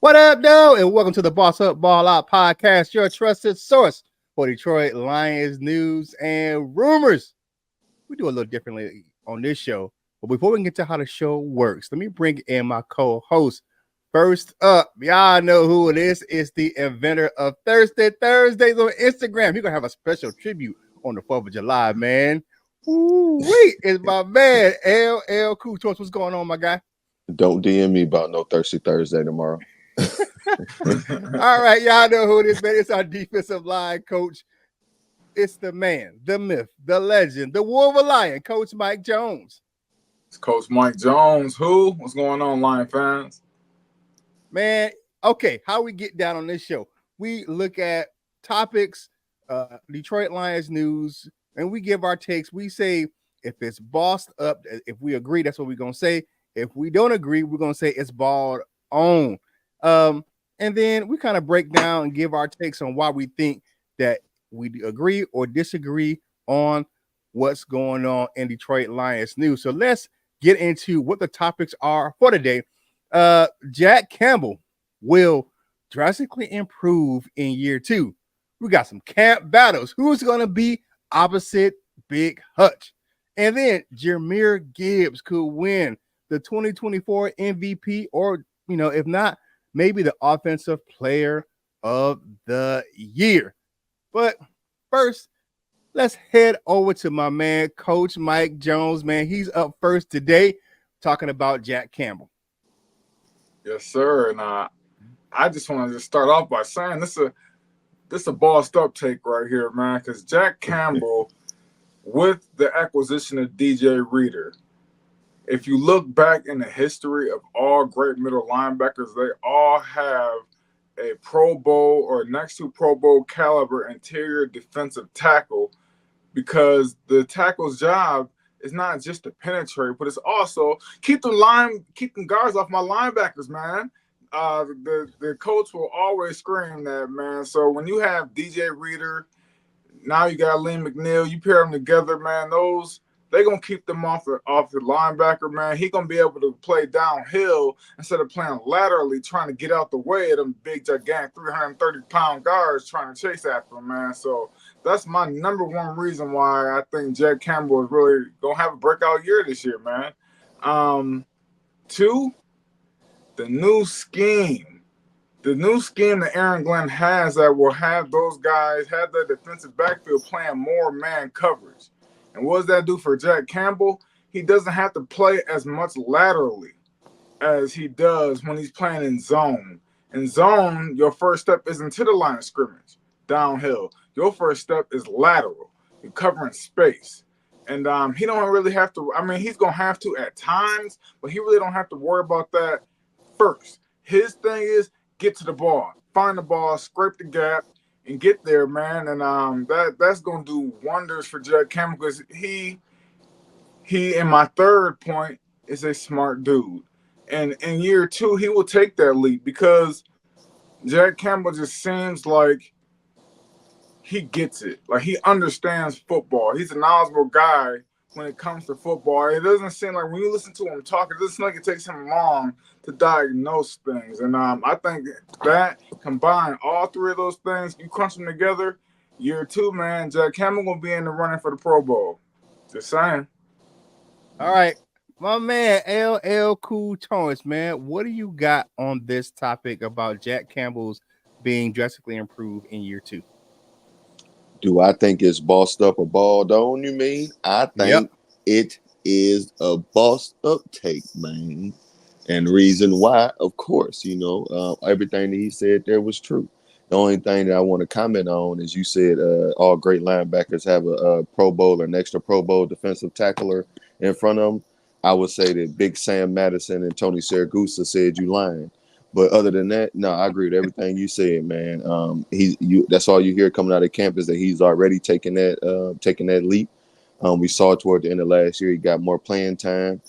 What up, though? And welcome to the Boss Up Ball Out podcast, your trusted source for Detroit Lions news and rumors. We do a little differently on this show, but before we get to how the show works, let me bring in my co-host. First up, y'all know who it is. It's the inventor of Thursdays on Instagram. He's gonna have a special tribute on the 4th of July, man. Wait, it's my man, LL Cool Choice. What's going on, my guy? Don't DM me about no Thirsty Thursday tomorrow. All right, y'all know who it is, man. It's our defensive line coach. It's the man, the myth, the legend, the Wolverine, Coach Mike Jones. It's Coach Mike Jones. What's going on, Lion fans? Man, okay, how we get down on this show? We look at topics, Detroit Lions news, and we give our takes. We say if it's bossed up, if we agree, that's what we're going to say. If we don't agree, we're going to say it's balled on. And then we kind of break down and give our takes on why we think that we agree or disagree on what's going on in Detroit Lions news. So let's get into what the topics are for today. Jack Campbell will drastically improve in year 2. We got some camp battles. Who's going to be opposite Big Hutch? And then Jahmyr Gibbs could win the 2024 MVP, or, if not, maybe the offensive player of the year. But first, let's head over to my man, Coach Mike Jones, man. He's up first today talking about Jack Campbell. Yes, sir. And I just want to start off by saying this a bossed up take right here, man, because Jack Campbell, with the acquisition of DJ Reader, if you look back in the history of all great middle linebackers, they all have a Pro Bowl or next to Pro Bowl caliber interior defensive tackle, because the tackle's job is not just to penetrate, but it's also keep them guards off my linebackers, man. The coach will always scream that, man. So when you have DJ Reader, now you got Lee McNeil, you pair them together, man. They're going to keep them off the linebacker, man. He's going to be able to play downhill instead of playing laterally, trying to get out the way of them big, gigantic 330-pound guards trying to chase after him, man. So that's my number one reason why I think Jack Campbell is really going to have a breakout year this year, man. 2, the new scheme. The new scheme that Aaron Glenn has that will have those guys have the defensive backfield playing more man coverage. And what does that do for Jack Campbell? He doesn't have to play as much laterally as he does when he's playing in zone. In zone, your first step isn't to the line of scrimmage, downhill. Your first step is lateral. You're covering space. And he don't really have to – he's going to have to at times, but he really don't have to worry about that first. His thing is get to the ball, find the ball, scrape the gap, and get there, man. And that's going to do wonders for Jack Campbell, because he, in my third point, is a smart dude. And in year 2, he will take that leap, because Jack Campbell just seems like he gets it. Like, he understands football. He's a knowledgeable guy when it comes to football. It doesn't seem like when you listen to him talk, it doesn't seem like it takes him long to diagnose things. And I think that combine all 3 of those things, you crunch them together, year 2, man, Jack Campbell going to be in the running for the Pro Bowl. Just saying. All right. My man, LL Cool Choice, man, what do you got on this topic about Jack Campbell's being drastically improved in year 2? Do I think it's bossed up or balled on, you mean? I think it is a bossed up take, man. And the reason why, of course, everything that he said there was true. The only thing that I want to comment on is you said all great linebackers have a Pro Bowl or next to Pro Bowl defensive tackler in front of them. I would say that Big Sam Madison and Tony Siragusa said you lying. But other than that, no, I agree with everything you said, man. That's all you hear coming out of camp is that he's already taking that leap. We saw toward the end of last year, he got more playing time.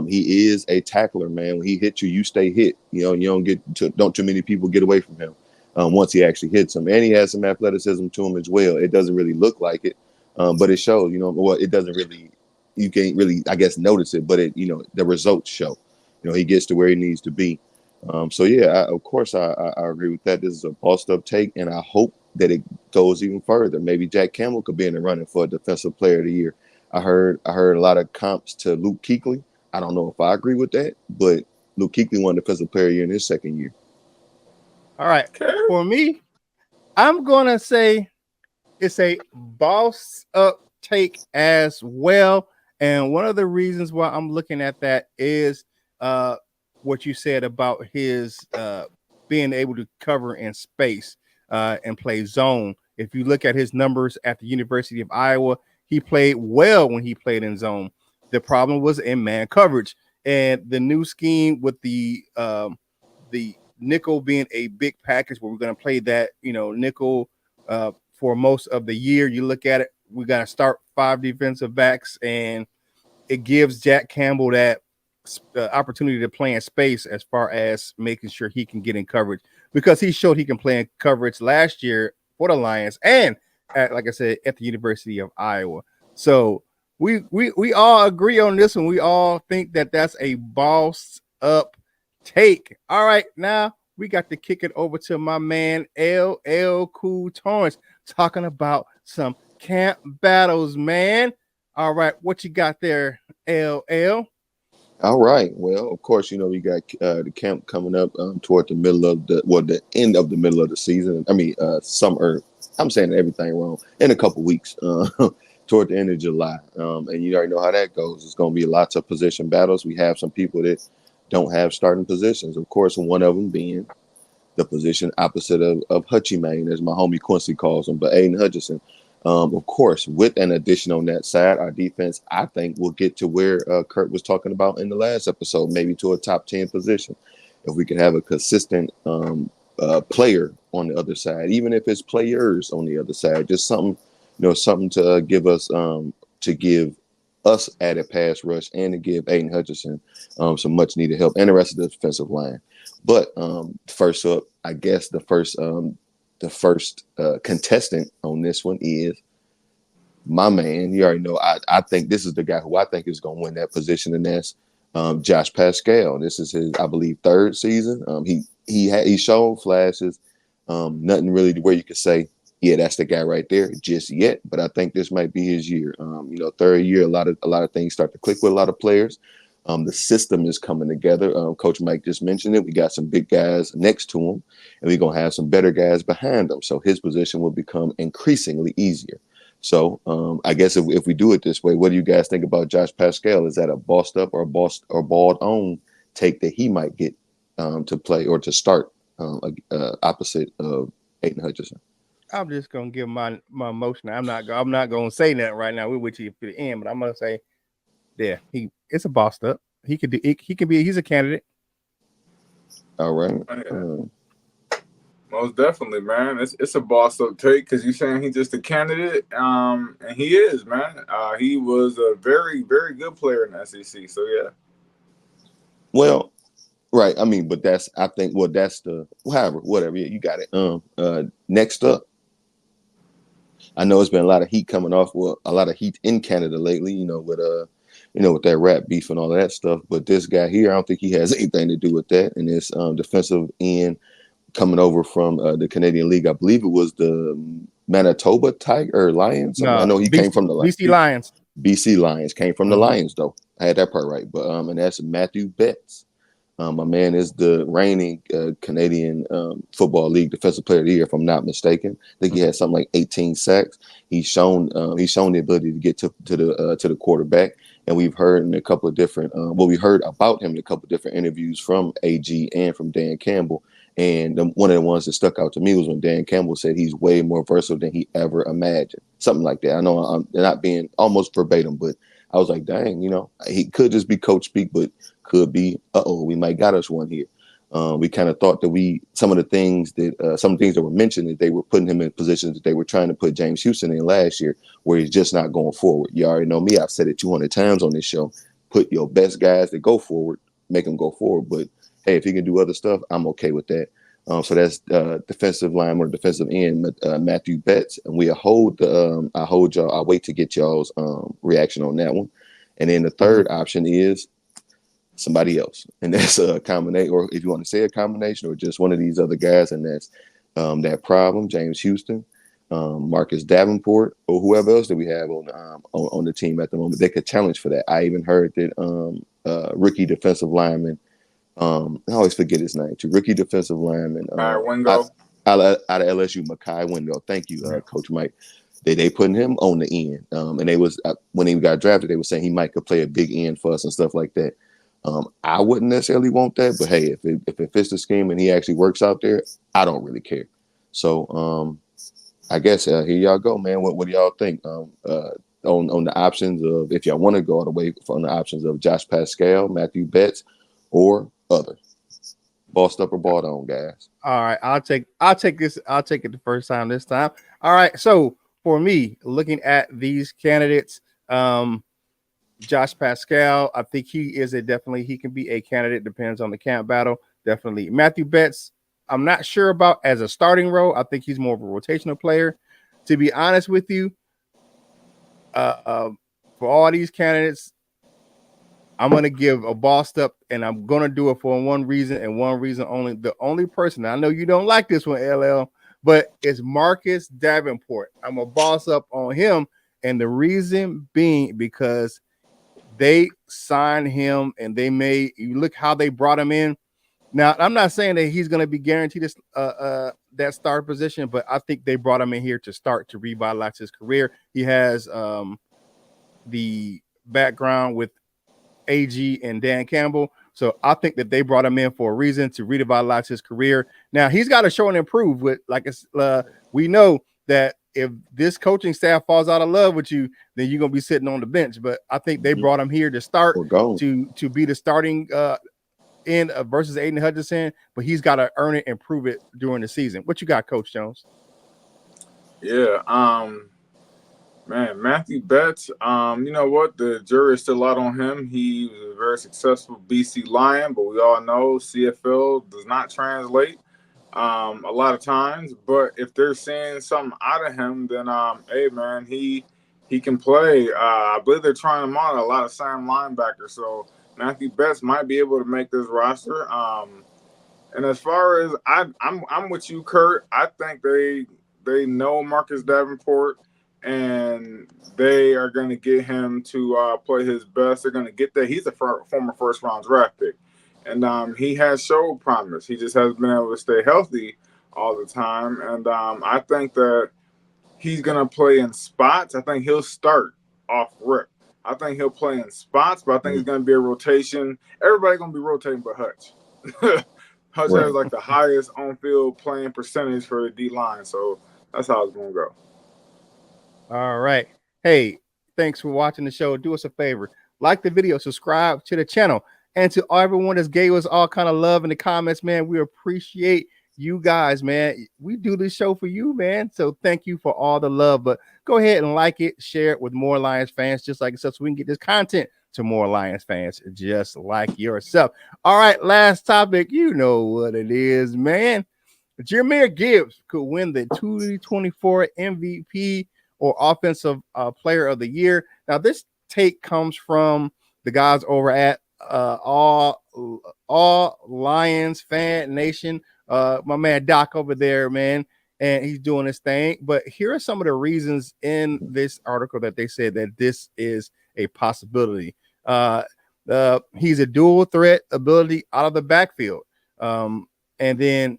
He is a tackler, man. When he hits you, you stay hit. Don't too many people get away from him once he actually hits him. And he has some athleticism to him as well. It doesn't really look like it, but it shows. It doesn't really. You can't really, I guess, notice it, but the results show. He gets to where he needs to be. So yeah, of course, I agree with that. This is a bossed up take, and I hope that it goes even further. Maybe Jack Campbell could be in the running for Defensive Player of the Year. I heard a lot of comps to Luke Kuechly. I don't know if I agree with that, but Luke Kuechly won Defensive Player of the Year in his second year. All right. Okay. For me, I'm gonna say it's a boss up take as well. And one of the reasons why I'm looking at that is what you said about his being able to cover in space and play zone. If you look at his numbers at the University of Iowa, he played well when he played in zone. The problem was in man coverage, and the new scheme with the nickel being a big package where we're going to play that nickel for most of the year. You look at it, we got to start 5 defensive backs, and it gives Jack Campbell that opportunity to play in space as far as making sure he can get in coverage, because he showed he can play in coverage last year for the Lions and like I said, at the University of Iowa. So we all agree on this one. We all think that that's a boss up take. All right, now we got to kick it over to my man LL Cool Torrance talking about some camp battles, man. All right, what you got there, LL? All right. Well, of course, we got the camp coming up toward the middle of the end of the middle of the season. I mean, summer. I'm saying everything wrong. In a couple weeks, toward the end of July, and you already know how that goes. It's going to be lots of position battles. We have some people that don't have starting positions. Of course, one of them being the position opposite of Hutchy Main, as my homie Quincy calls him, but Aiden Hutchinson. Of course, with an addition on that side, our defense, I think, will get to where Kurt was talking about in the last episode, maybe to a top 10 position. If we can have a consistent player on the other side, even if it's players on the other side, just something, something to give us added pass rush and to give Aiden Hutchinson some much needed help and the rest of the defensive line. But first up, I guess the first contestant on this one is my man. You already know. I think this is the guy who I think is going to win that position, and that's Josh Pascal. This is his, I believe, 3rd season. He showed flashes. Nothing really where you could say, yeah, that's the guy right there just yet. But I think this might be his year. 3rd year, a lot of things start to click with a lot of players. The system is coming together. Coach Mike just mentioned it. We got some big guys next to him, and we're going to have some better guys behind him. So his position will become increasingly easier. So I guess if we do it this way, what do you guys think about Josh Pascal? Is that a bossed up or balled on take that he might get to play or to start opposite of Aiden Hutchinson? I'm just gonna give my emotion. I'm not gonna say that right now. We're with you to the end, but I'm gonna say, yeah, it's a bossed up. He could do. He can be. He's a candidate. All right. Most definitely, man. It's a boss up take because you're saying he's just a candidate, and he is, man. He was a very, very good player in the SEC. So yeah. Well, right. I mean, but that's the whatever. Yeah, you got it. Next up, I know it's been a lot of heat coming off. Well, a lot of heat in Canada lately. With that rap beef and all of that stuff. But this guy here, I don't think he has anything to do with that. And this defensive end coming over from the Canadian League, I believe it was the Manitoba Tiger or Lions. No, I know he came from the BC Lions. BC Lions came from the Lions, though. I had that part right. But and that's Matthew Betts. My man is the reigning Canadian Football League Defensive Player of the Year, if I'm not mistaken. I think he had something like 18 sacks. He's shown the ability to get to the quarterback, and we've heard in a couple of different we heard about him in a couple of different interviews from AG and from Dan Campbell. And one of the ones that stuck out to me was when Dan Campbell said he's way more versatile than he ever imagined. Something like that. I know I'm not being almost verbatim, but I was like, dang, he could just be coach speak, but could be, we might got us one here. We kind of thought that some of the things that were mentioned, that they were putting him in positions that they were trying to put James Houston in last year, where he's just not going forward. You already know me. I've said it 200 times on this show. Put your best guys that go forward, make them go forward. But hey, if he can do other stuff, I'm okay with that. So that's defensive lineman or defensive end, Matthew Betts, and I'll wait to get y'all's reaction on that one. And then the third option is somebody else, and that's a combination, or if you want to say a combination, or just one of these other guys, and that's that problem, James Houston, Marcus Davenport, or whoever else that we have on the team at the moment. They could challenge for that. I even heard that rookie defensive lineman, I always forget his name, rookie defensive lineman Wingo. out of LSU, Makai Wingo. Thank you, Coach Mike. They putting him on the end, and they was when he got drafted, they were saying he might could play a big end for us and stuff like that. I wouldn't necessarily want that, but hey, if it fits the scheme and he actually works out there, I don't really care. So I guess here y'all go, man. What do y'all think on the options of, if y'all want to go all the way from the options of Josh Pascal, Matthew Betts, or other? Bossed up or bought on, guys? All right, I'll take this. I'll take it the first time this time. All right, so for me, looking at these candidates, Josh Pascal, I think he can be a candidate. Depends on the camp battle. Definitely. Matthew Betts, I'm not sure about as a starting role. I think he's more of a rotational player. To be honest with you, for all these candidates, I'm going to give a bossed up, and I'm going to do it for one reason and one reason only. The only person, I know you don't like this one, LL, but it's Marcus Davenport. I'm a boss up on him, and the reason being because they signed him, and you look how they brought him in. Now, I'm not saying that he's going to be guaranteed this, that start position, but I think they brought him in here to revitalize his career. He has the background with AG and Dan Campbell. So I think that they brought him in for a reason to revitalize his career. Now he's got to show and improve with, we know that if this coaching staff falls out of love with you, then you're going to be sitting on the bench. But I think they brought him here to start to be the starting end versus Aiden Hutchinson, but he's got to earn it and prove it during the season. What you got, Coach Jones? Yeah. Man, Matthew Betts, you know what? The jury is still out on him. He was a very successful BC Lion, but we all know CFL does not translate a lot of times. But if they're seeing something out of him, then, hey, man, he can play. I believe they're trying him on a lot of Sam linebackers. So Matthew Betts might be able to make this roster. And as far as I'm with you, Kurt. I think they know Marcus Davenport, and they are going to get him to play his best. They're going to get that. He's a former first-round draft pick, and he has showed promise. He just hasn't been able to stay healthy all the time. And I think that he's going to play in spots. I think he'll start off rip. I think he'll play in spots, but I think it's going to be a rotation. Everybody's going to be rotating but Hutch. Hutch has like the highest on-field playing percentage for the D-line, so that's how it's going to go. All right. Hey, thanks for watching the show. Do us a favor. Like the video, subscribe to the channel. And to everyone that's gave us all kind of love in the comments, man, we appreciate you guys, man. We do this show for you, man. So thank you for all the love. But go ahead and like it, share it with more Lions fans, just like yourself, so we can get this content to more Lions fans just like yourself. All right, last topic. You know what it is, man. Jahmyr Gibbs could win the 2024 MVP or Offensive Player of the Year. Now, this take comes from the guys over at All Lions Fan Nation. My man Doc over there, man, and he's doing his thing. But here are some of the reasons in this article that they said that this is a possibility. He's a dual threat ability out of the backfield. And then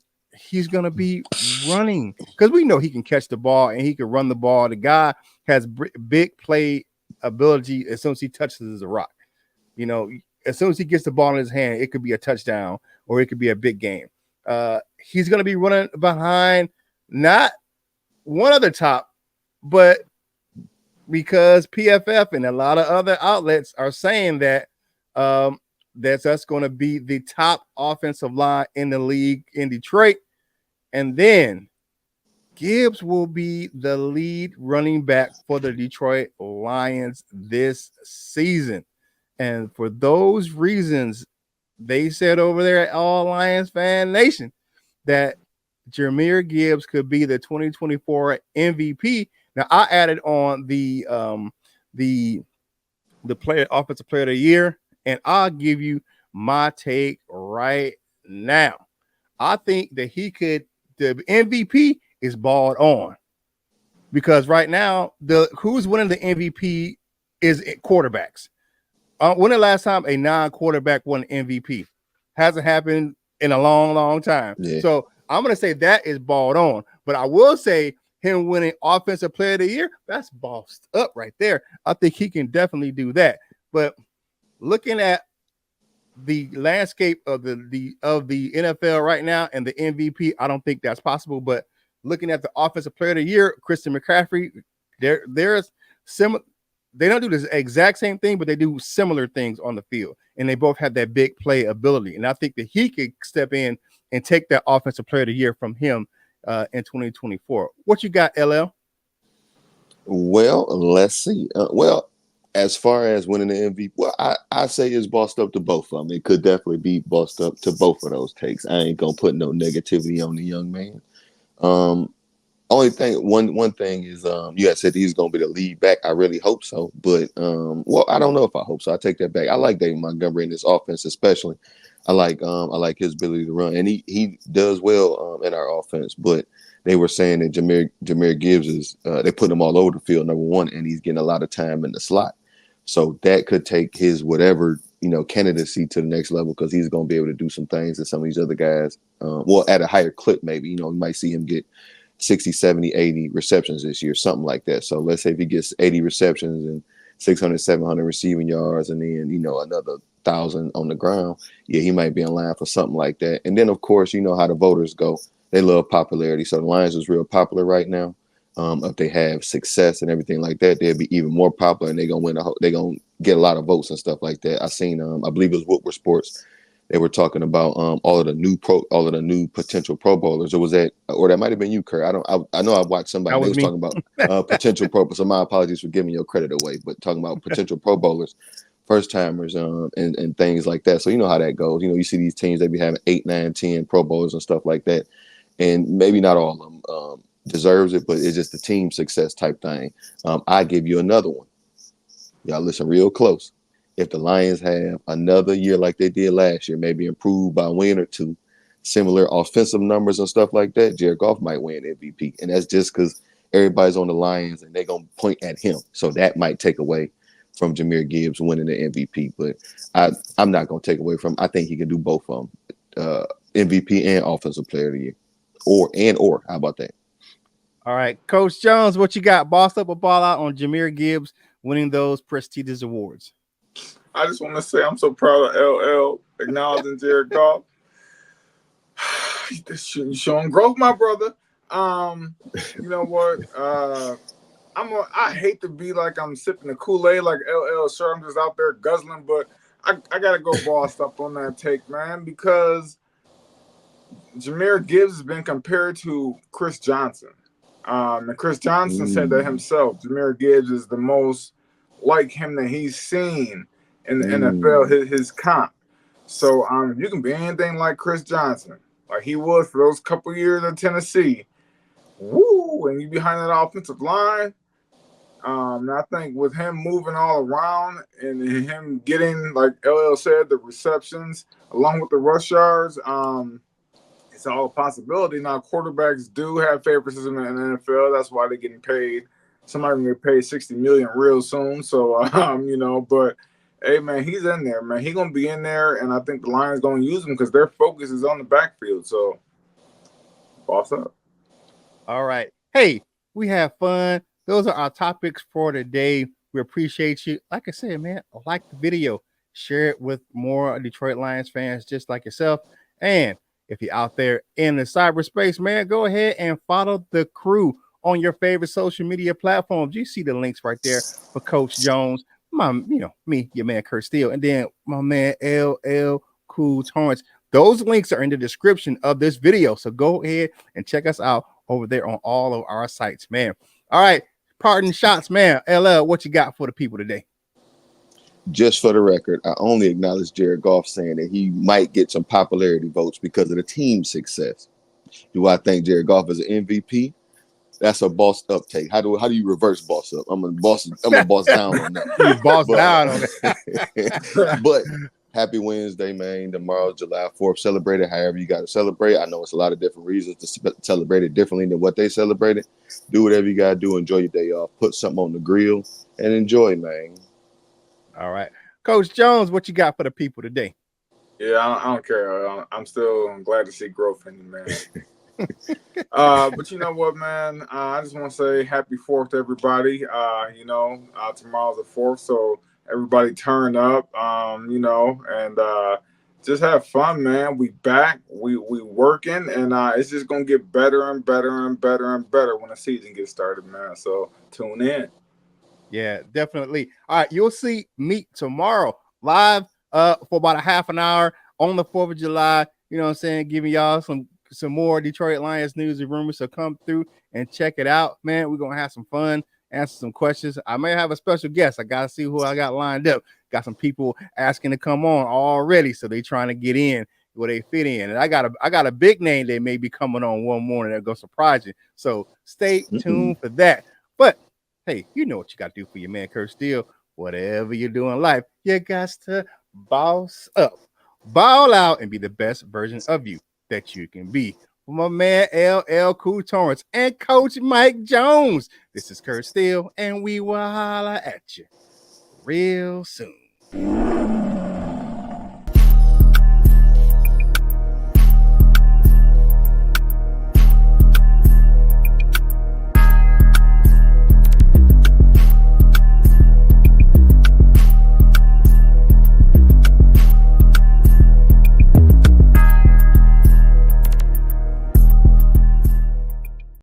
he's going to be running because we know he can catch the ball and he can run the ball. The guy has big play ability as soon as he touches the rock. You know, as soon as he gets the ball in his hand, it could be a touchdown or it could be a big game. He's going to be running behind not one other top, but because PFF and a lot of other outlets are saying that that's going to be the top offensive line in the league in Detroit. And then Gibbs will be the lead running back for the Detroit Lions this season. And for those reasons, they said over there at All Lions Fan Nation that Jahmyr Gibbs could be the 2024 MVP. Now, I added on the offensive player of the year, and I'll give you my take right now. I think that the MVP is balled on because right now who's winning the MVP is quarterbacks. When the last time a non-quarterback won MVP? Hasn't happened in a long, long time. Yeah. So I'm going to say that is balled on. But I will say him winning Offensive Player of the Year, that's bossed up right there. I think he can definitely do that. But looking at the landscape of the NFL right now and the MVP, I don't think that's possible. But looking at the Offensive Player of the Year, Christian McCaffrey, there's similar. They don't do the exact same thing, but they do similar things on the field. And they both have that big play ability. And I think that he could step in and take that Offensive Player of the Year from him in 2024. What you got, LL? Well, let's see. As far as winning the MVP, well, I say it's bossed up to both of them. It could definitely be bossed up to both of those takes. I ain't going to put no negativity on the young man. Only thing, one thing is, you had said he's going to be the lead back. I really hope so, but well, I don't know if I hope so. I take that back. I like David Montgomery in this offense, especially. I like his ability to run, and he does well in our offense. But they were saying that Jahmyr Gibbs is they put him all over the field, number one, and he's getting a lot of time in the slot. So that could take his whatever candidacy to the next level because he's going to be able to do some things that some of these other guys, well, at a higher clip, maybe you might see him get 60, 70, 80 receptions this year, something like that. So let's say if he gets 80 receptions and 600, 700 receiving yards and then, another 1,000 on the ground, yeah, he might be in line for something like that. And then, of course, you know how the voters go. They love popularity. So the Lions is real popular right now. If they have success and everything like that, they'll be even more popular and they're going to win. They're going to get a lot of votes and stuff like that. I seen, I believe it was Woodward Sports. They were talking about all of the new potential Pro Bowlers. Or was that, or that might have been you, Kurt. I know I watched somebody. They was talking about potential Pro. So my apologies for giving your credit away, but talking about potential Pro Bowlers, first timers, and things like that. So you know how that goes. You see these teams, they be having 8, 9, 10 Pro Bowlers and stuff like that, and maybe not all of them deserves it, but it's just the team success type thing. I give you another one. Y'all listen real close. If the Lions have another year like they did last year, maybe improved by a win or two, similar offensive numbers and stuff like that, Jared Goff might win MVP. And that's just because everybody's on the Lions and they're going to point at him. So that might take away from Jahmyr Gibbs winning the MVP. But I'm not going to take away from him. I think he can do both of them, MVP and Offensive Player of the Year. Or. How about that? All right. Coach Jones, what you got? Boss up or ball out on Jahmyr Gibbs winning those prestigious awards? I just want to say I'm so proud of LL acknowledging Jared Goff. You're showing growth, my brother. You know what? I hate to be like I'm sipping the Kool-Aid like LL. Sure, I'm just out there guzzling, but I gotta go bossed up on that take, man, because Jahmyr Gibbs has been compared to Chris Johnson. And Chris Johnson said that himself. Jahmyr Gibbs is the most like him that he's seen in the NFL, his comp. So you can be anything like Chris Johnson, like he was for those couple years in Tennessee. Woo! And you behind that offensive line. And I think with him moving all around and him getting, like LL said, the receptions along with the rush yards, it's all a possibility. Now, quarterbacks do have favoritism in the NFL. That's why they're getting paid. Somebody can get paid $60 million real soon. So, but hey, man, he's in there, man. He's gonna be in there, and I think the Lions gonna use him because their focus is on the backfield. So, boss up. All right. Hey, we have fun. Those are our topics for today. We appreciate you. Like I said, man, like the video, share it with more Detroit Lions fans just like yourself. And if you're out there in the cyberspace, man, go ahead and follow the crew on your favorite social media platforms. You see the links right there for Coach Jones, me, your man Kurt Steele, and then my man LL Cool Torrance. Those links are in the description of this video. So go ahead and check us out over there on all of our sites, man. All right. Parting shots, man. LL, what you got for the people today? Just for the record, I only acknowledge Jared Goff saying that he might get some popularity votes because of the team's success. Do I think Jared Goff is an MVP? That's a bossed up take. How do you reverse boss up? I'm a boss down on that. You boss down on that. Happy Wednesday, man. Tomorrow's July 4th. Celebrate it however you got to celebrate. I know it's a lot of different reasons to celebrate it differently than what they celebrated. Do whatever you got to do. Enjoy your day off. Put something on the grill and enjoy, man. All right. Coach Jones, what you got for the people today? Yeah, I don't care. I'm still glad to see growth in you, man. But you know what, man? I just want to say happy 4th to everybody. Tomorrow's the 4th, so everybody turn up, and just have fun, man. We back, we working, and it's just gonna get better and better and better and better when the season gets started, man. So tune in. Yeah, definitely. All right, you'll see me tomorrow live for about a half an hour on the 4th of July. You know what I'm saying? Giving y'all some more Detroit Lions news and rumors. So come through and check it out, man. We're gonna have some fun, answer some questions. I may have a special guest. I gotta see who I got lined up. Got some people asking to come on already, so they trying to get in where they fit in. And I got a big name that may be coming on one morning that go surprise you. So stay tuned for that. But hey, you know what you got to do for your man, Kurt Steele. Whatever you do in life, you got to boss up, ball out, and be the best version of you that you can be. For my man, LL Cool Torrance and Coach Mike Jones, this is Kurt Steele, and we will holla at you real soon.